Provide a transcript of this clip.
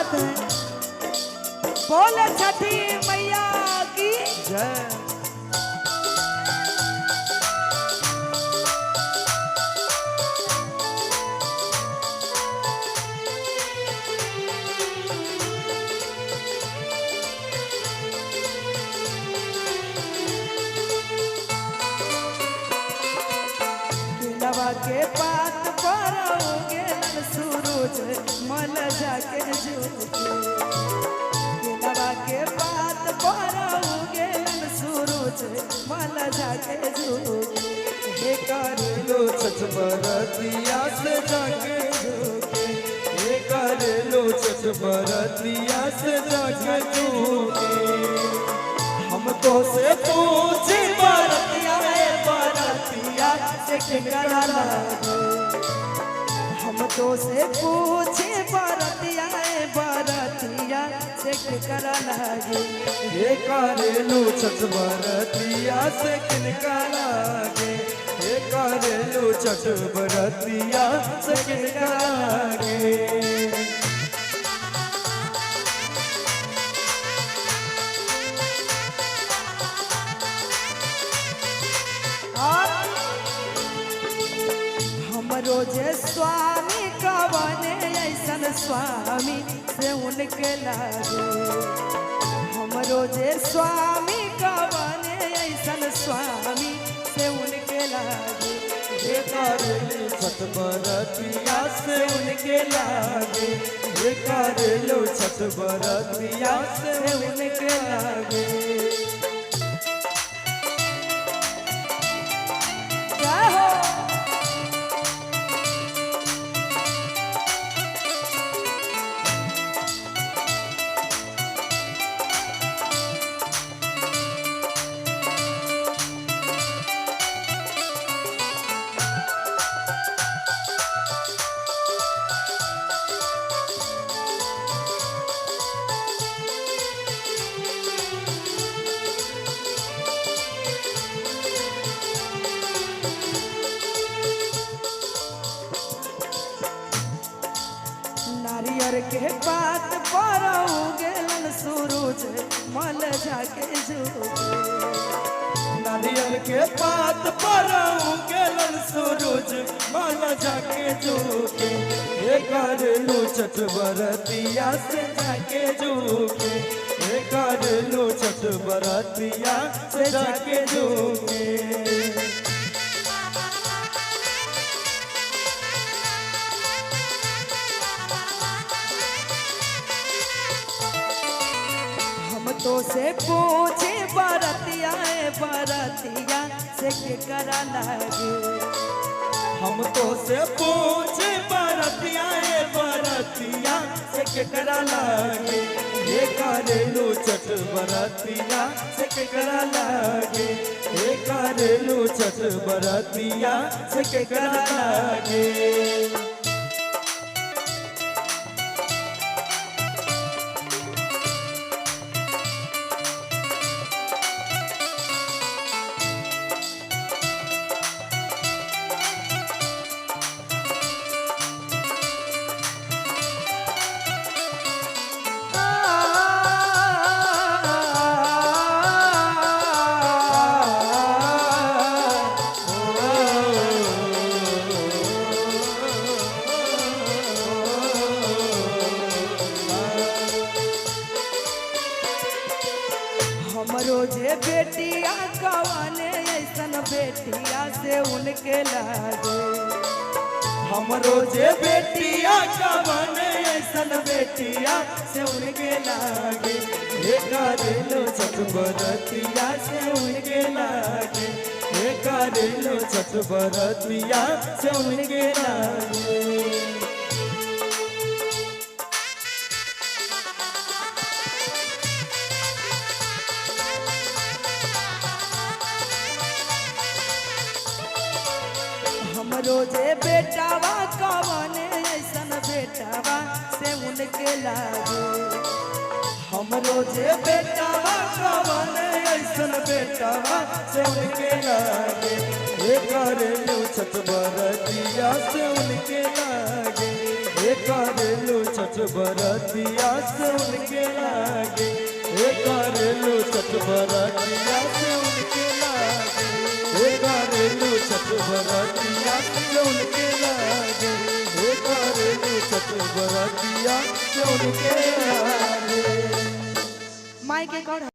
बात है। बोले छठी मैया की जय। केलवा के पात पर उगे सूरज मल जाके झुके। केलवा के पात पर उगे सूरज मल जाके झुके। हे करेलो छठ बरतिया से जाके झुके। हे करेलो छठ बरतिया से जाके झुके। हम तो से पूछे बरतिया बरतिया से केकरा लागे। हम तो से पूछे बरतिया बरतिया से केकरा लागे। हे करेलो छठ बरतिया से किनका लागे। हे करेलो छठ बरतिया से किनका लागे। हमरो जे स्वामी कवने ऐसन स्वामी से उनके लागे। हमरो जे स्वामी कवने ऐसन स्वामी से उनके लागे। हे करेलो छठ बरतिया से उनके लागे। हे करेलो छठ बरतिया से उनके लागे। क्या हो नारियर के पात पर उगेलन सूरज मल जाके झुके। नारियल के पात पर उगेलन सूरज मल जाके झुके। हे करेलो छठ बरतिया से जाके झुके। हे करेलो छठ बरतिया से जाके झुके। हम तो से पूछे बरतिया बरतिया से केकरा लागे। हम तो से पूछे बरतिया बरतिया से केकरा लागे। हे करेलो छठ बरतिया से केकरा लागे। हे करेलो छठ बरतिया से केकरा लागे। हमरो जे बेटिया कवने ऐसन बेटिया से उनके लागे। हमरो जे बेटिया कवने ऐसन बेटिया से उनके लागे। हे करेलो छठ बरतिया से उनके लागे। हे करेलो छठ बरतिया से उनके लागे। हमरो जे बेटावा कवने ऐसन बेटावा से उनके लागे। हमरो जे बेटावा कवने ऐसन बेटावा से उनके लागे। हे करेलो छठ बरतिया से उनके लागे। हे हे करेलू छठ बरतिया से उनके लागे, हे करेलू छठ बरतिया से उनके लागे, हे करेलू छठ बरतिया से उनके लागे, हे करेलू छठ बरतिया से उनके लागे। माई के कर